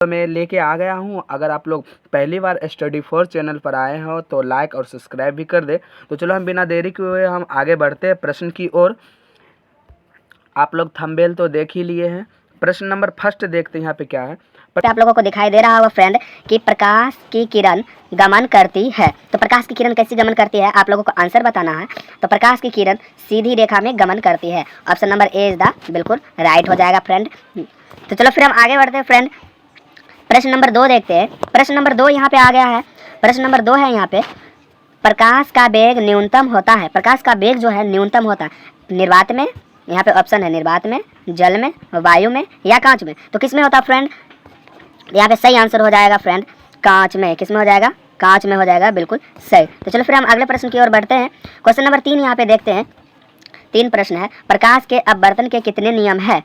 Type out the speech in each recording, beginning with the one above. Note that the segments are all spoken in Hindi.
मैं लेके आ गया हूँ। अगर आप लोग पहली बार स्टडी फोर चैनल पर आए हो तो लाइक और सब्सक्राइब भी कर दे। तो चलो हम बिना देरी किए हुए हम आगे बढ़ते हैं प्रश्न की ओर। आप लोग थंबनेल तो देख ही लिए हैं। प्रश्न नंबर फर्स्ट देखते हैं यहाँ पे क्या है। आप लोगों को दिखाई दे रहा होगा फ्रेंड कि प्रकाश की किरण गमन करती है। तो प्रकाश की किरण कैसे गमन करती है आप लोगों को आंसर बताना है। तो प्रकाश की किरण सीधी रेखा में गमन करती है। Option number A is the बिल्कुल राइट हो जाएगा फ्रेंड। तो चलो फिर हम आगे बढ़ते हैं फ्रेंड। प्रश्न नंबर 2 देखते हैं। प्रश्न नंबर 2 यहाँ पे आ गया है। प्रश्न नंबर 2 है यहाँ पे, प्रकाश का वेग न्यूनतम होता है। प्रकाश का वेग जो है न्यूनतम होता है निर्वात में, यहाँ पे ऑप्शन है निर्वात में, जल में, वायु में या कांच में। तो किस में होता है फ्रेंड? यहाँ पे सही आंसर हो जाएगा फ्रेंड कांच में। किस में हो जाएगा? कांच में हो जाएगा, बिल्कुल सही। तो चलो फिर हम अगले प्रश्न की ओर बढ़ते हैं। क्वेश्चन नंबर 3 यहाँ पे देखते हैं। 3 प्रश्न है, प्रकाश के अपवर्तन के कितने नियम है?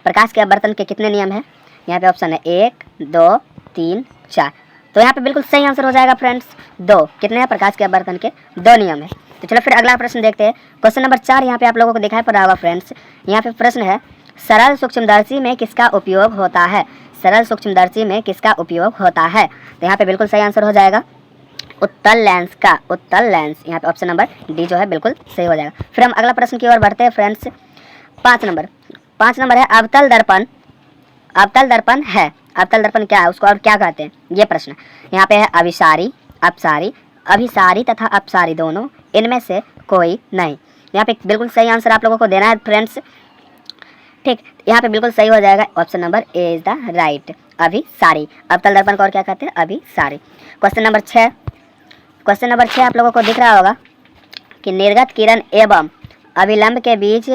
प्रकाश के अपवर्तन के कितने नियम है? यहाँ पे ऑप्शन है 1 2 3 4। तो यहाँ पे बिल्कुल सही आंसर हो जाएगा फ्रेंड्स 2। कितने हैं प्रकाश के अपवर्तन के? 2 नियम है। तो चलो फिर अगला प्रश्न देखते हैं। क्वेश्चन नंबर 4 यहाँ पे आप लोगों को दिखाई पड़ रहा होगा फ्रेंड्स। यहाँ पे प्रश्न है, सरल सूक्ष्मदर्शी में किसका उपयोग होता है? सरल सूक्ष्मदर्शी में किसका उपयोग होता है? तो यहाँ पे बिल्कुल सही आंसर हो जाएगा उत्तल लेंस का। उत्तल लेंस, यहाँ पे ऑप्शन नंबर डी जो है बिल्कुल सही हो जाएगा। फिर हम अगला प्रश्न की ओर बढ़ते हैं फ्रेंड्स। 5 नंबर है, अवतल दर्पण। अवतल दर्पण है, अवतल दर्पण क्या है, उसको और क्या कहते हैं, ये प्रश्न यहाँ पे है। अभिसारी, अपसारी, अभिसारी तथा अपसारी दोनों, इनमें से कोई नहीं। यहाँ पे बिल्कुल सही आंसर आप लोगों को देना है फ्रेंड्स। ठीक, यहाँ पे बिल्कुल सही हो जाएगा option number A is the right, अभिसारी। अवतल दर्पण को और क्या कहते हैं? अभिसारी। Question number 6। क्वेश्चन नंबर 6 आप लोगों को दिख रहा होगा कि निर्गत किरण एवं अभिलंब के बीच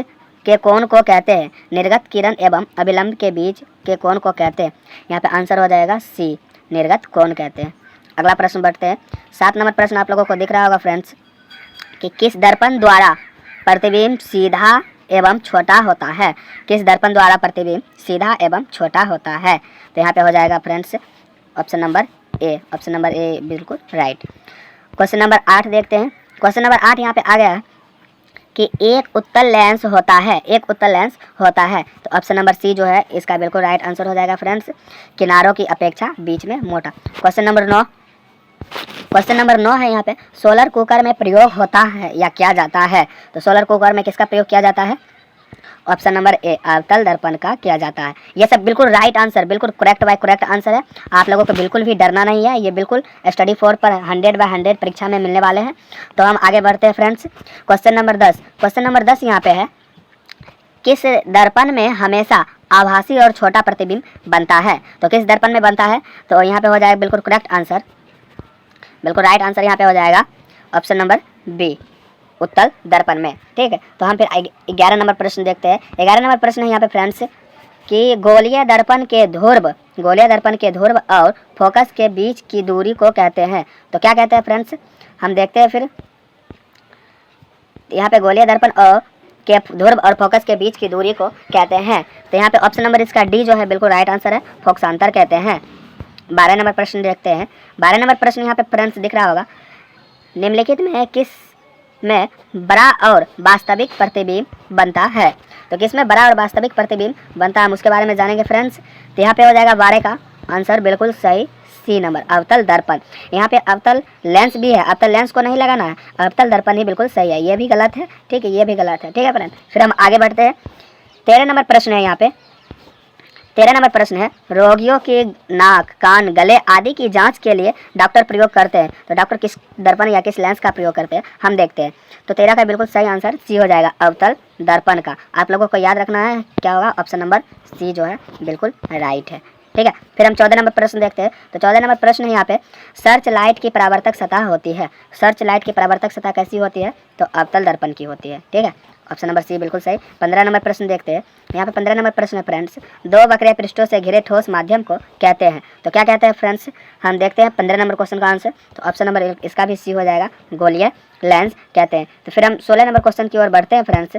के कोण को कहते हैं। निर्गत किरण एवं अभिलंब के बीच के कोण को कहते हैं। यहाँ पे आंसर हो जाएगा सी, निर्गत कोण कहते हैं। अगला प्रश्न बढ़ते हैं। 7 नंबर प्रश्न आप लोगों को दिख रहा होगा फ्रेंड्स कि किस दर्पण द्वारा प्रतिबिंब सीधा एवं छोटा होता है? किस दर्पण द्वारा प्रतिबिंब सीधा एवं छोटा होता है? तो यहाँ पे हो जाएगा friends option number A. Option number A बिल्कुल राइट। क्वेश्चन नंबर 8 देखते हैं। क्वेश्चन नंबर 8 यहाँ पे आ गया है कि एक उत्तल लेंस होता है। एक उत्तल लेंस होता है। तो ऑप्शन नंबर सी जो है इसका बिल्कुल राइट आंसर हो जाएगा फ्रेंड्स, किनारों की अपेक्षा बीच में मोटा। Question number 9। क्वेश्चन नंबर 9 है यहाँ पे, सोलर कुकर में प्रयोग होता है या किया जाता है? तो सोलर कुकर में किसका प्रयोग किया जाता है? ऑप्शन नंबर ए, अवतल दर्पण का किया जाता है। ये सब बिल्कुल राइट आंसर, बिल्कुल करेक्ट बाय करेक्ट आंसर है। आप लोगों को बिल्कुल भी डरना नहीं है, ये बिल्कुल स्टडी 4 पर 100/100 परीक्षा में मिलने वाले हैं। तो हम आगे बढ़ते हैं friends. Question number 10। Question number 10 यहाँ पे है, किस दर्पण में हमेशा आभासी और छोटा प्रतिबिंब बनता है? तो किस दर्पण में बनता है? तो यहाँ पे हो जाएगा बिल्कुल करेक्ट आंसर, बिल्कुल राइट आंसर यहाँ पे हो जाएगा ऑप्शन नंबर बी, उत्तल दर्पण में। ठीक है, तो हम फिर 11 नंबर प्रश्न देखते हैं। 11 नंबर प्रश्न है यहाँ पे फ्रेंड्स कि गोलीय दर्पण के ध्रुव, गोलीय दर्पण के ध्रुव और फोकस के बीच की दूरी को कहते हैं। तो क्या कहते हैं फ्रेंड्स? हम देखते हैं फिर यहाँ पे गोलीय दर्पण और के ध्रुव और फोकस के बीच की दूरी को कहते हैं। तो यहाँ पे ऑप्शन नंबर इसका डी जो है बिल्कुल राइट आंसर है, फोकसांतर कहते हैं। 12 नंबर प्रश्न देखते हैं। 12 नंबर प्रश्न यहाँ पे फ्रेंड्स दिख रहा होगा, निम्नलिखित में किस में बड़ा और वास्तविक प्रतिबिंब बनता है? तो किस में बड़ा और वास्तविक प्रतिबिंब बनता है हम उसके बारे में जानेंगे फ्रेंड्स। तो यहाँ पे हो जाएगा 12 का आंसर बिल्कुल सही, सी नंबर, अवतल दर्पण। यहाँ पे अवतल लेंस भी है, अवतल लेंस को नहीं लगाना है, अवतल दर्पण ही बिल्कुल सही है। ये भी गलत है, ठीक है, ये भी गलत है। ठीक है फ्रेंड, फिर हम आगे बढ़ते हैं। 13 नंबर प्रश्न है यहाँ पे। 13 नंबर प्रश्न है, रोगियों के नाक, कान, गले आदि की जांच के लिए डॉक्टर प्रयोग करते हैं। तो डॉक्टर किस दर्पण या किस लेंस का प्रयोग करते हैं हम देखते हैं। तो 13 का बिल्कुल सही आंसर सी हो जाएगा, अवतल दर्पण का। आप लोगों को याद रखना है क्या होगा, ऑप्शन नंबर सी जो है बिल्कुल राइट है। ठीक है, फिर हम 14 नंबर प्रश्न देखते हैं। तो 14 नंबर प्रश्न है यहाँ पे, सर्च लाइट की परावर्तक सतह होती है। सर्च लाइट की परावर्तक सतह कैसी होती है? तो अवतल दर्पण की होती है। ठीक है, ऑप्शन नंबर सी बिल्कुल सही। 15 नंबर प्रश्न देखते हैं। यहाँ पे 15 नंबर प्रश्न है फ्रेंड्स, दो वक्रीय पृष्ठों से घिरे ठोस माध्यम को कहते हैं। तो क्या कहते हैं फ्रेंड्स, हम देखते हैं 15 नंबर क्वेश्चन का आंसर। तो ऑप्शन नंबर इसका भी सी हो जाएगा, गोलीय लेंस कहते हैं। तो फिर हम 16 नंबर क्वेश्चन की ओर बढ़ते हैं फ्रेंड्स।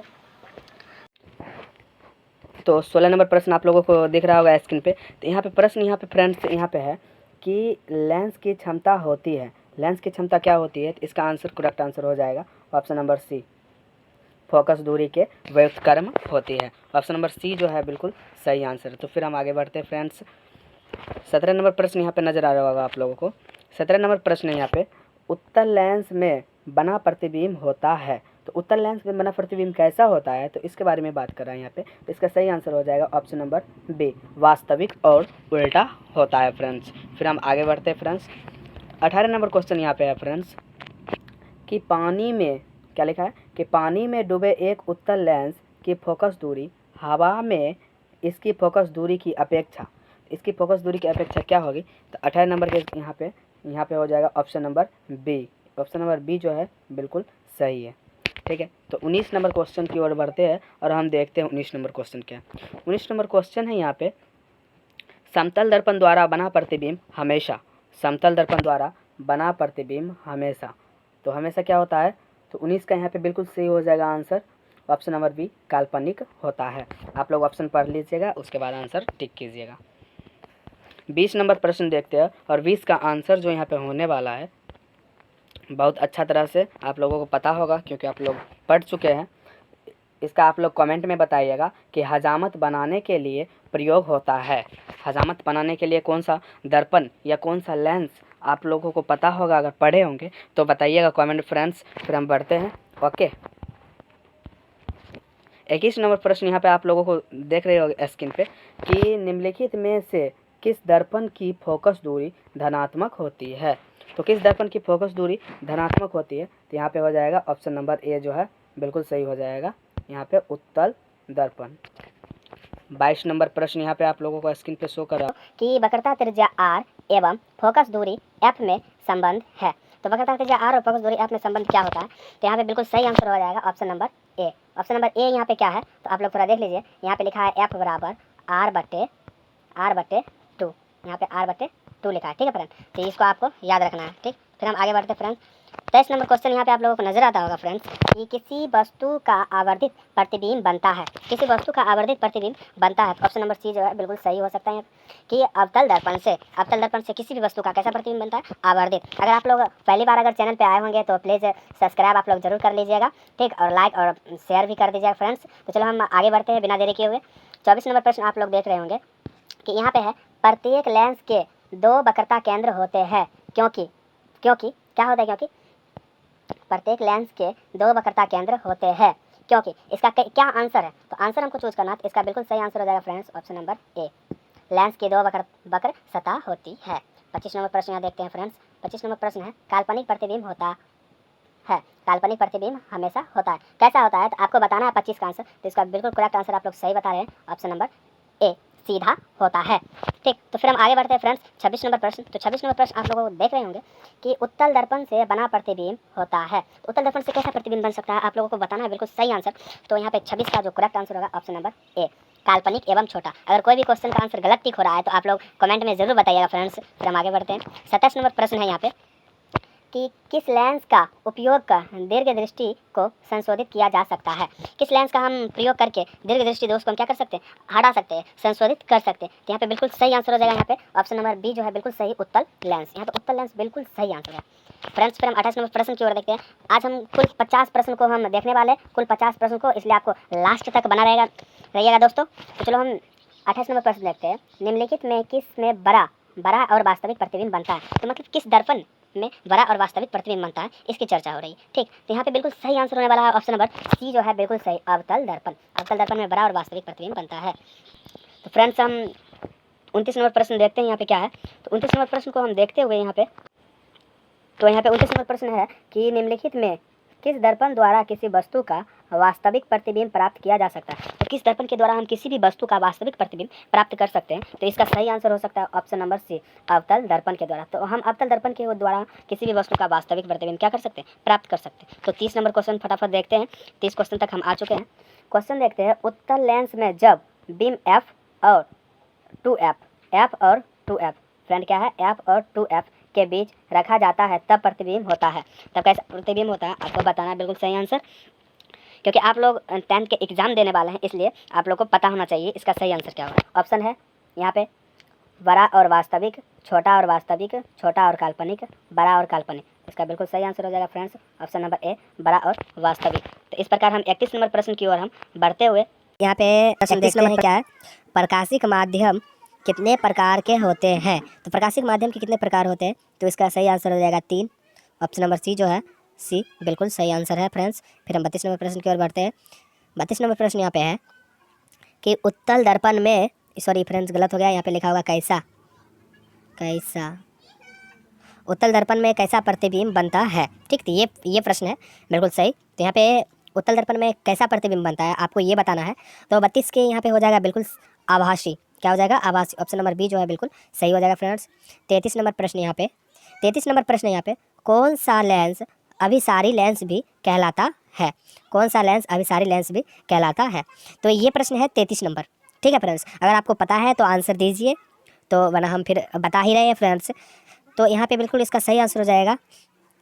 तो 16 नंबर प्रश्न आप लोगों को दिख रहा होगा स्क्रीन पे। तो यहाँ पे प्रश्न यहाँ पे फ्रेंड्स यहाँ पे है कि लेंस की क्षमता होती है। लेंस की क्षमता क्या होती है? तो इसका आंसर करेक्ट आंसर हो जाएगा ऑप्शन नंबर सी, फोकस दूरी के व्युत्क्रम होती है। ऑप्शन नंबर सी जो है बिल्कुल सही आंसर है। तो फिर हम आगे बढ़ते हैं फ्रेंड्स। 17 नंबर प्रश्न यहाँ पे नज़र आ रहा होगा आप लोगों को। 17 नंबर प्रश्न है यहाँ पे, उत्तल लेंस में बना प्रतिबिंब होता है। तो उत्तल लेंस में बना प्रतिबिंब कैसा होता है, तो इसके बारे में बात कर रहे हैं यहाँ पे। तो इसका सही आंसर हो जाएगा ऑप्शन नंबर बी, वास्तविक और उल्टा होता है फ्रेंड्स। फिर हम आगे बढ़ते हैं फ्रेंड्स। 18 नंबर क्वेश्चन यहाँ पे है फ्रेंड्स कि पानी में क्या लिखा है कि पानी में डूबे एक उत्तल लेंस की फोकस दूरी हवा में इसकी फोकस दूरी की अपेक्षा, इसकी फोकस दूरी की अपेक्षा क्या होगी। तो 18 नंबर के यहाँ पे हो जाएगा option number B. Option number B जो है बिल्कुल सही है। ठीक है, तो 19 नंबर क्वेश्चन की ओर बढ़ते हैं और हम देखते हैं 19 नंबर क्वेश्चन क्या है। 19 नंबर क्वेश्चन है यहाँ पे, समतल दर्पण द्वारा बना प्रतिबिंब हमेशा, समतल दर्पण द्वारा बना प्रतिबिंब हमेशा, तो हमेशा क्या होता है। तो 19 का यहाँ पे बिल्कुल सही हो जाएगा आंसर, ऑप्शन नंबर बी, काल्पनिक होता है। आप लोग ऑप्शन पढ़ लीजिएगा, उसके बाद आंसर टिक कीजिएगा। 20 नंबर प्रश्न देखते हैं और 20 का आंसर जो यहाँ पे होने वाला है बहुत अच्छा तरह से आप लोगों को पता होगा क्योंकि आप लोग पढ़ चुके हैं। इसका आप लोग कमेंट में बताइएगा कि हजामत बनाने के लिए प्रयोग होता है। हजामत बनाने के लिए कौन सा दर्पण या कौन सा लेंस आप लोगों को पता होगा, अगर पढ़े होंगे तो बताइएगा कमेंट फ्रेंड्स। फिर हम बढ़ते हैं। ओके, 21 नंबर प्रश्न यहाँ पे आप लोगों को देख रहे हो स्क्रीन पे कि निम्नलिखित में से किस दर्पण की फोकस दूरी धनात्मक होती है। तो किस दर्पण की फोकस दूरी धनात्मक होती है, तो यहाँ पे हो जाएगा ऑप्शन नंबर ए जो है बिल्कुल सही हो जाएगा, यहाँ पे उत्तल दर्पण। 22 नंबर प्रश्न यहाँ पे आप लोगों को स्क्रीन पे शो कर रहा है कि वक्रता त्रिज्या r एवं फोकस दूरी f में संबंध है। तो वक्रता त्रिज्या r और फोकस दूरी f में संबंध क्या होता है, तो यहाँ पे बिल्कुल सही आंसर हो जाएगा option number A. Option number A यहाँ पे क्या है, तो आप लोग थोड़ा देख लीजिए। यहाँ पे लिखा है f बराबर r बटे 2, यहाँ पे r बटे 2 लिखा है। ठीक है फ्रेंड, तो इसको आपको याद रखना है। ठीक, फिर हम आगे बढ़ते हैं फ्रेंड्स। 23 नंबर क्वेश्चन यहाँ पे आप लोगों को नजर आता होगा फ्रेंड्स कि किसी वस्तु का आवर्धित प्रतिबिंब बनता है, किसी वस्तु का आवर्धित प्रतिबिंब बनता है। तो ऑप्शन नंबर सी जो है बिल्कुल सही हो सकता है कि अवतल दर्पण से किसी भी वस्तु का कैसा प्रतिबिंब बनता है, आवर्धित। अगर आप लोग पहली बार अगर चैनल पे आए होंगे तो प्लीज़ सब्सक्राइब आप लोग जरूर कर लीजिएगा। ठीक, और लाइक और शेयर भी कर दीजिएगा फ्रेंड्स। तो चलो हम आगे बढ़ते हैं बिना देरी किए हुए। 24 नंबर प्रश्न आप लोग देख रहे होंगे कि यहाँ पे है, प्रत्येक लेंस के 2 वक्रता केंद्र होते हैं क्योंकि क्या होता है, क्योंकि प्रत्येक लेंस के 2 वक्रता केंद्र होते हैं क्योंकि। इसका क्या आंसर है, तो आंसर हमको चूज करना है। तो इसका बिल्कुल सही आंसर हो जाएगा friends option number A, lens की 2 वक्र सतह होती है। 25 नंबर प्रश्न यहाँ देखते हैं फ्रेंड्स। 25 नंबर प्रश्न है, काल्पनिक प्रतिबिंब होता है, काल्पनिक प्रतिबिंब हमेशा होता है, कैसा होता है, तो आपको बताना है 25 का आंसर। तो इसका बिल्कुल करेक्ट आंसर आप लोग सही बता रहे हैं, ऑप्शन नंबर ए, सीधा होता है। ठीक, तो फिर हम आगे बढ़ते हैं फ्रेंड्स। 26 नंबर प्रश्न। तो 26 नंबर प्रश्न आप लोगों को देख रहे होंगे कि उत्तल दर्पण से बना प्रतिबिंब होता है। तो उत्तल दर्पण से कैसा प्रतिबिंब बन सकता है, आप लोगों को बताना है बिल्कुल सही आंसर। तो यहाँ पे 26 का जो करेक्ट आंसर होगा ऑप्शन नंबर ए, काल्पनिक एवं छोटा। अगर कोई भी क्वेश्चन का आंसर गलत टिक हो रहा है तो आप लोग कमेंट में जरूर बताइएगा फ्रेंड्स। फिर हम आगे बढ़ते हैं। 27 नंबर प्रश्न है यहाँ पे कि किस लेंस का उपयोग कर दीर्घ दृष्टि को संशोधित किया जा सकता है। किस लेंस का हम प्रयोग करके दीर्घ दृष्टि दोष को हम क्या कर सकते हैं, हटा सकते हैं, संशोधित कर सकते हैं। तो यहाँ पे बिल्कुल सही आंसर हो जाएगा यहाँ पे ऑप्शन नंबर बी जो है बिल्कुल सही, उत्तल लेंस। यहाँ पे उत्तल लेंस बिल्कुल सही आंसर है फ्रेंड्स। फिर हम 28 नंबर प्रश्न की ओर देखते हैं। आज हम कुल 50 प्रश्न को हम देखने वाले, कुल 50 प्रश्न को, इसलिए आपको लास्ट तक बना रहिएगा दोस्तों। तो चलो हम 28 नंबर प्रश्न देखते हैं। निम्नलिखित में किस में बड़ा और वास्तविक प्रतिबिंब बनता है, तो मतलब किस दर्पण में बड़ा और वास्तविक प्रतिबिंब बनता है, इसकी चर्चा हो रही है। ठीक, तो यहाँ पे बिल्कुल सही आंसर होने वाला है ऑप्शन नंबर सी जो है बिल्कुल सही, अवतल दर्पण में बड़ा और वास्तविक प्रतिबिंब बनता है। तो फ्रेंड्स हम 29 नंबर प्रश्न देखते हैं यहाँ पे क्या है। तो 29 नंबर प्रश्न को हम देखते हुए यहाँ पे, तो यहाँ पे 29 नंबर प्रश्न है कि निम्नलिखित में किस दर्पण द्वारा किसी वस्तु का वास्तविक प्रतिबिंब प्राप्त किया जा सकता है। तो किस दर्पण के द्वारा हम किसी भी वस्तु का वास्तविक प्रतिबिंब प्राप्त कर सकते हैं, तो इसका सही आंसर हो सकता है ऑप्शन नंबर सी, अवतल दर्पण के द्वारा। तो हम अवतल दर्पण के द्वारा किसी भी वस्तु का वास्तविक प्रतिबिंब क्या कर सकते हैं, प्राप्त कर सकते हैं। तो 30 नंबर क्वेश्चन फटाफट देखते हैं। 30 क्वेश्चन तक हम आ चुके हैं। क्वेश्चन देखते हैं, उत्तल लेंस में जब बीम एफ और 2f फ्रेंड क्या है, f और 2f के बीच रखा जाता है तब प्रतिबिंब होता है। तब कैसा प्रतिबिंब होता है आपको बताना है बिल्कुल सही आंसर, क्योंकि आप लोग 10th के एग्जाम देने वाले हैं, इसलिए आप लोग को पता होना चाहिए इसका सही आंसर क्या होगा। ऑप्शन है यहाँ पे बड़ा और वास्तविक, छोटा और वास्तविक, छोटा और काल्पनिक, बड़ा और काल्पनिक। इसका बिल्कुल सही आंसर हो जाएगा फ्रेंड्स ऑप्शन नंबर ए, बड़ा और वास्तविक। तो इस प्रकार हम 31 नंबर प्रश्न की ओर हम बढ़ते हुए यहाँ पे प्रश्न देखते हैं क्या है, प्रकाशिक माध्यम कितने प्रकार के होते हैं? तो प्रकाशिक माध्यम के कितने प्रकार होते हैं? तो इसका सही आंसर हो जाएगा 3। ऑप्शन नंबर सी जो है सी बिल्कुल सही आंसर है फ्रेंड्स। फिर हम 32 नंबर प्रश्न की ओर बढ़ते हैं। 32 नंबर प्रश्न यहाँ पे है कि उत्तल दर्पण में, सॉरी फ्रेंड्स गलत हो गया, यहाँ पे लिखा होगा कैसा, उत्तल दर्पण में कैसा प्रतिबिंब बनता है। ठीक, तो ये प्रश्न है बिल्कुल सही। तो यहाँ पे उत्तल दर्पण में कैसा प्रतिबिंब बनता है आपको ये बताना है। तो 32 के यहाँ पे हो जाएगा बिल्कुल आभासी। क्या हो जाएगा? आभासी। ऑप्शन नंबर बी जो है बिल्कुल सही हो जाएगा फ्रेंड्स। 33 नंबर प्रश्न यहाँ पे कौन सा लेंस अभिसारी लेंस भी कहलाता है? कौन सा लेंस अभिसारी लेंस भी कहलाता है? तो ये प्रश्न है 33 नंबर। ठीक है फ्रेंड्स, अगर आपको पता है तो आंसर दीजिए, तो वरना हम फिर बता ही रहे हैं फ्रेंड्स। तो यहाँ पे बिल्कुल इसका सही आंसर हो जाएगा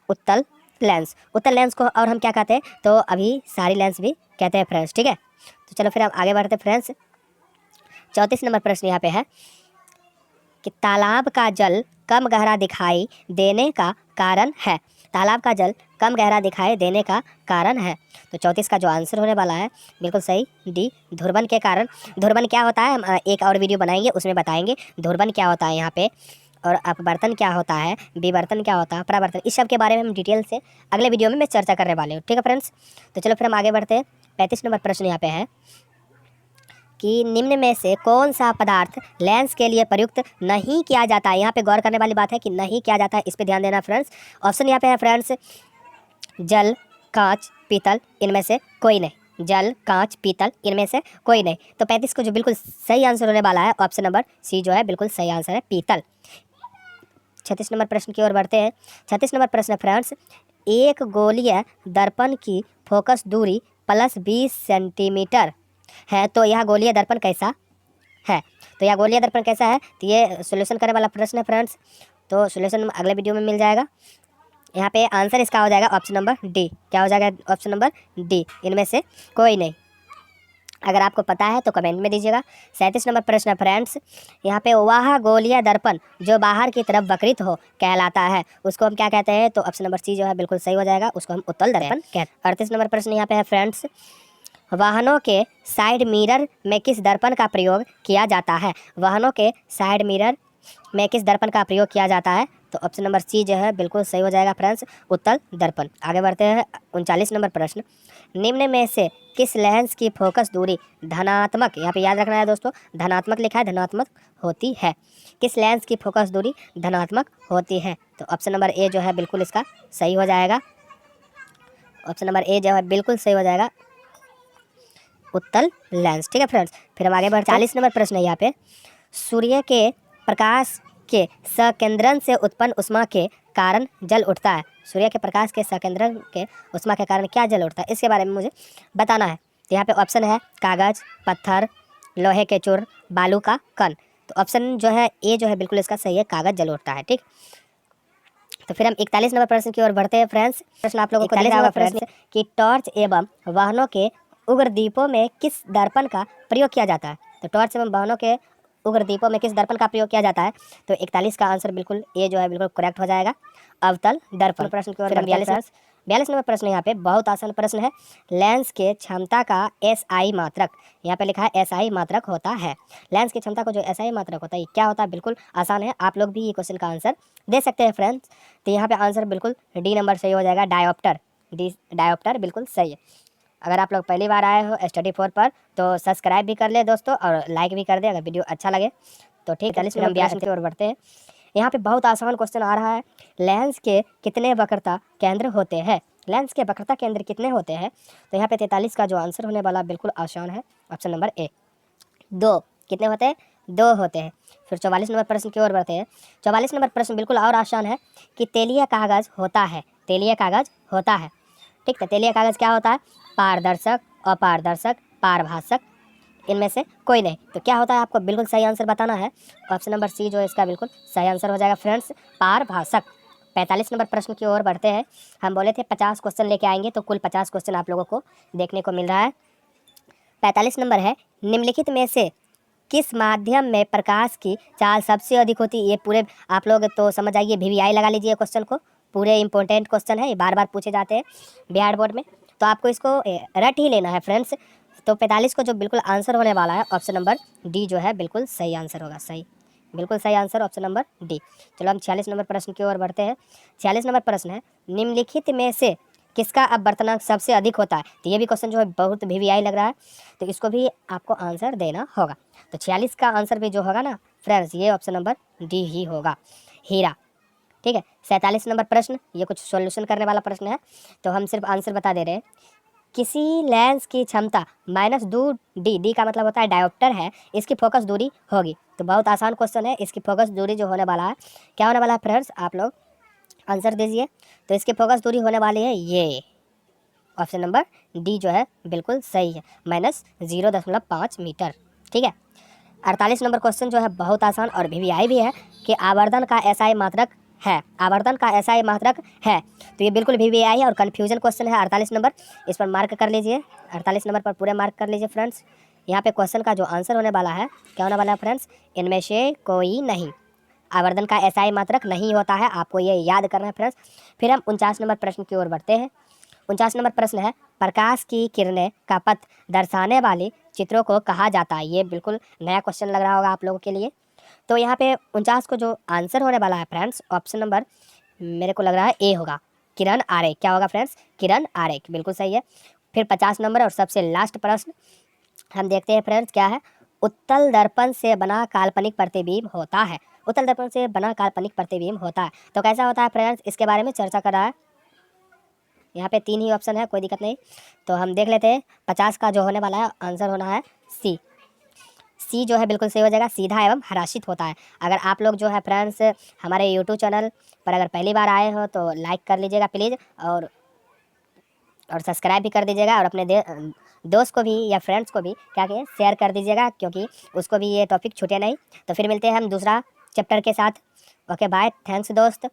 उत्तल लेंस। उत्तल लेंस को और हम क्या कहते हैं? तो अभिसारी लेंस भी कहते हैं फ्रेंड्स। ठीक है, तो चलो फिर हम आगे बढ़ते हैं फ्रेंड्स। 34 नंबर प्रश्न यहाँ पे है कि तालाब का जल कम गहरा दिखाई देने का कारण है। तालाब का जल कम गहरा दिखाई देने का कारण है। तो 34 का जो आंसर होने वाला है बिल्कुल सही डी, धुरबन के कारण। धुरबन क्या होता है हम एक और वीडियो बनाएंगे, उसमें बताएंगे धुरबन क्या होता है यहाँ पे, और अपवर्तन क्या होता है, विवर्तन क्या होता है, परावर्तन, इस सब के बारे में हम डिटेल से अगले वीडियो में मैं चर्चा करने वाले हूँ। ठीक है फ्रेंड्स, तो चलो फिर हम आगे बढ़ते हैं। 35 नंबर प्रश्न यहाँ पे है कि निम्न में से कौन सा पदार्थ लेंस के लिए प्रयुक्त नहीं किया जाता है? यहाँ पे गौर करने वाली बात है कि नहीं किया जाता है, इस पे ध्यान देना फ्रेंड्स। ऑप्शन यहाँ पे है फ्रेंड्स जल, कांच, पीतल, इनमें से कोई नहीं। जल, कांच, पीतल, इनमें से कोई नहीं। तो 35 को जो बिल्कुल सही आंसर होने वाला है ऑप्शन नंबर सी जो है बिल्कुल सही आंसर है, पीतल। 36 नंबर प्रश्न की ओर बढ़ते हैं। 36 नंबर प्रश्न फ्रेंड्स, एक गोलीय दर्पण की फोकस दूरी +20 सेंटीमीटर है, तो यह गोलीय दर्पण कैसा है? तो यह गोलीय दर्पण कैसा है? तो ये सॉल्यूशन करने वाला प्रश्न है फ्रेंड्स, तो सॉल्यूशन अगले वीडियो में मिल जाएगा। यहाँ पे आंसर इसका हो जाएगा ऑप्शन नंबर डी। क्या हो जाएगा? ऑप्शन नंबर डी, इनमें से कोई नहीं। अगर आपको पता है तो कमेंट में दीजिएगा। 37 नंबर प्रश्न फ्रेंड्स, यहाँ पे वह गोलीय दर्पण जो बाहर की तरफ वक्रित हो कहलाता है, उसको हम क्या कहते हैं? तो ऑप्शन नंबर सी जो है बिल्कुल सही हो जाएगा, उसको हम उत्तल दर्पण कहते हैं। 38 नंबर प्रश्न यहाँ पे है फ्रेंड्स, वाहनों के साइड मिरर में किस दर्पण का प्रयोग किया जाता है? वाहनों के साइड मिरर में किस दर्पण का प्रयोग किया जाता है? तो ऑप्शन नंबर सी जो है बिल्कुल सही हो जाएगा फ्रेंड्स, उत्तल दर्पण। आगे बढ़ते हैं। 39 नंबर प्रश्न, निम्न में से किस लेंस की फोकस दूरी धनात्मक, यहाँ पे याद रखना है दोस्तों, धनात्मक लिखा है, धनात्मक होती है। किस लेंस की फोकस दूरी धनात्मक होती है? तो ऑप्शन नंबर ए जो है बिल्कुल इसका सही हो जाएगा। ऑप्शन नंबर ए जो है बिल्कुल सही हो जाएगा, उत्तल लेंस। ठीक है फ्रेंड्स, फिर हम आगे बढ़ते हैं। 40 नंबर प्रश्न है यहाँ पे, सूर्य के प्रकाश के सकेंद्रन से उत्पन्न उष्मा के कारण जल उठता है। सूर्य के प्रकाश के सकेंद्रन के उष्मा के कारण क्या जल उठता है? इसके बारे में मुझे बताना है। तो यहाँ पे ऑप्शन है कागज, पत्थर, लोहे के चूर्ण, बालू का कण। तो ऑप्शन जो है ए जो है बिल्कुल इसका सही है, कागज जल उठता है। ठीक, तो फिर हम 41 नंबर प्रश्न की ओर बढ़ते हैं फ्रेंड्स। प्रश्न आप लोगों को दिख रहा होगा फ्रेंड्स कि टॉर्च एवं वाहनों के उग्र दीपों में किस दर्पण का प्रयोग किया जाता है? तो टॉर्च एवं वाहनों के उग्र दीपों में किस दर्पण का प्रयोग किया जाता है? तो 41 का आंसर बिल्कुल ए जो है बिल्कुल करेक्ट हो जाएगा, अवतल दर्पण। प्रश्न की ओर 42 नंबर प्रश्न यहाँ पे बहुत आसान प्रश्न है। लेंस के क्षमता का SI मात्रक, यहाँ पे लिखा है SI मात्रक होता है। लेंस की क्षमता को जो SI मात्रक होता है ये क्या होता है? बिल्कुल आसान है, आप लोग भी ये क्वेश्चन का आंसर दे सकते हैं फ्रेंड्स। तो यहाँ पे आंसर बिल्कुल डी नंबर सही हो जाएगा, डायोप्टर। डी डायोप्टर बिल्कुल सही है। अगर आप लोग पहली बार आए हो स्टडी 4 पर तो सब्सक्राइब भी कर ले दोस्तों, और लाइक भी कर दे अगर वीडियो अच्छा लगे तो। ठीक है, 40 हम 42 की ओर बढ़ते हैं। यहाँ पे बहुत आसान क्वेश्चन आ रहा है, लेंस के कितने वक्रता केंद्र होते हैं? लेंस के वक्रता केंद्र कितने होते हैं? तो यहाँ पे 43 का जो आंसर होने वाला बिल्कुल आसान है, ऑप्शन नंबर ए, 2। कितने होते हैं? 2 होते हैं। फिर 44 नंबर प्रश्न की ओर बढ़ते हैं। 44 नंबर प्रश्न बिल्कुल और आसान है कि तेलीय कागज होता है। तेलीय कागज होता है, ठीक है। तेलीय कागज क्या होता है? पारदर्शक, अपारदर्शक, पारभाषक, इनमें से कोई नहीं। तो क्या होता है आपको बिल्कुल सही आंसर बताना है। ऑप्शन नंबर सी जो है इसका बिल्कुल सही आंसर हो जाएगा फ्रेंड्स, पारभाषक। 45 नंबर प्रश्न की ओर बढ़ते हैं। हम बोले थे 50 क्वेश्चन लेके आएंगे, तो कुल 50 क्वेश्चन आप लोगों को देखने को मिल रहा है। 45 नंबर है, निम्नलिखित में से किस माध्यम में प्रकाश की चाल सबसे अधिक होती है? ये पूरे आप लोग तो समझ आइए, VVI लगा लीजिए क्वेश्चन को, पूरे इंपॉर्टेंट क्वेश्चन है, ये बार बार पूछे जाते हैं बिहार बोर्ड में, तो आपको इसको रट ही लेना है फ्रेंड्स। तो 45 को जो बिल्कुल आंसर होने वाला है ऑप्शन नंबर डी जो है बिल्कुल सही आंसर होगा। सही, बिल्कुल सही आंसर ऑप्शन नंबर डी। चलो हम 46 नंबर प्रश्न की ओर बढ़ते हैं। 46 नंबर प्रश्न है, निम्नलिखित में से किसका अपवर्तनांक सबसे अधिक होता है? तो ये भी क्वेश्चन जो है बहुत वीवीआई लग रहा है, तो इसको भी आपको आंसर देना होगा। तो 46 का आंसर भी जो होगा ना फ्रेंड्स, ये ऑप्शन नंबर डी ही होगा, हीरा। ठीक है। 47 नंबर प्रश्न, ये कुछ सॉल्यूशन करने वाला प्रश्न है, तो हम सिर्फ आंसर बता दे रहे हैं। किसी लेंस की क्षमता -2D, डी का मतलब होता है डायोप्टर है, इसकी फोकस दूरी होगी। तो बहुत आसान क्वेश्चन है, इसकी फोकस दूरी जो होने वाला है, क्या होने वाला है फ्रेंड्स, आप लोग आंसर दीजिए। तो इसकी फोकस दूरी होने वाली है ये ऑप्शन नंबर डी जो है बिल्कुल सही है, -0.5 मीटर। ठीक है। 48 नंबर क्वेश्चन जो है बहुत आसान और वीवीआई भी है कि आवर्धन का एसआई मात्रक है, आवर्धन का एसआई मात्रक है। तो ये बिल्कुल वीवीआई है और कन्फ्यूजन क्वेश्चन है 48 नंबर, इस पर मार्क कर लीजिए। 48 नंबर पर पूरे मार्क कर लीजिए फ्रेंड्स। यहाँ पे क्वेश्चन का जो आंसर होने वाला है, क्या होने वाला है फ्रेंड्स, इनमें से कोई नहीं, आवर्धन का एसआई मात्रक नहीं होता है, आपको ये याद करना है फ्रेंड्स। फिर हम 49 नंबर प्रश्न की ओर बढ़ते हैं। 49 नंबर प्रश्न है, प्रकाश की किरणें का पथ दर्शाने वाले चित्रों को कहा जाता है? ये बिल्कुल नया क्वेश्चन लग रहा होगा आप लोगों के लिए। तो यहाँ पे 49 को जो आंसर होने वाला है फ्रेंड्स, ऑप्शन नंबर मेरे को लग रहा है ए होगा, किरण आरेख। क्या होगा फ्रेंड्स, किरण आरेख, बिल्कुल सही है। फिर 50 नंबर और सबसे लास्ट प्रश्न हम देखते हैं फ्रेंड्स, क्या है, उत्तल दर्पण से बना काल्पनिक प्रतिबिंब होता है। उत्तल दर्पण से बना काल्पनिक प्रतिबिंब होता है, तो कैसा होता है फ्रेंड्स, इसके बारे में चर्चा कर रहा है। यहाँ पे 3 ही ऑप्शन है, कोई दिक्कत नहीं। तो हम देख लेते हैं 50 का जो होने वाला है आंसर होना है सी। सी जो है बिल्कुल सही हो जाएगा, सीधा एवं हराशित होता है। अगर आप लोग जो है फ्रेंड्स हमारे यूट्यूब चैनल पर अगर पहली बार आए हो तो लाइक कर लीजिएगा प्लीज़, और सब्सक्राइब भी कर दीजिएगा, और अपने दोस्त को भी या फ्रेंड्स को भी क्या कहें, शेयर कर दीजिएगा, क्योंकि उसको भी ये टॉपिक छूटे नहीं। तो फिर मिलते हैं हम दूसरा चैप्टर के साथ। ओके बाय, थैंक्स दोस्त।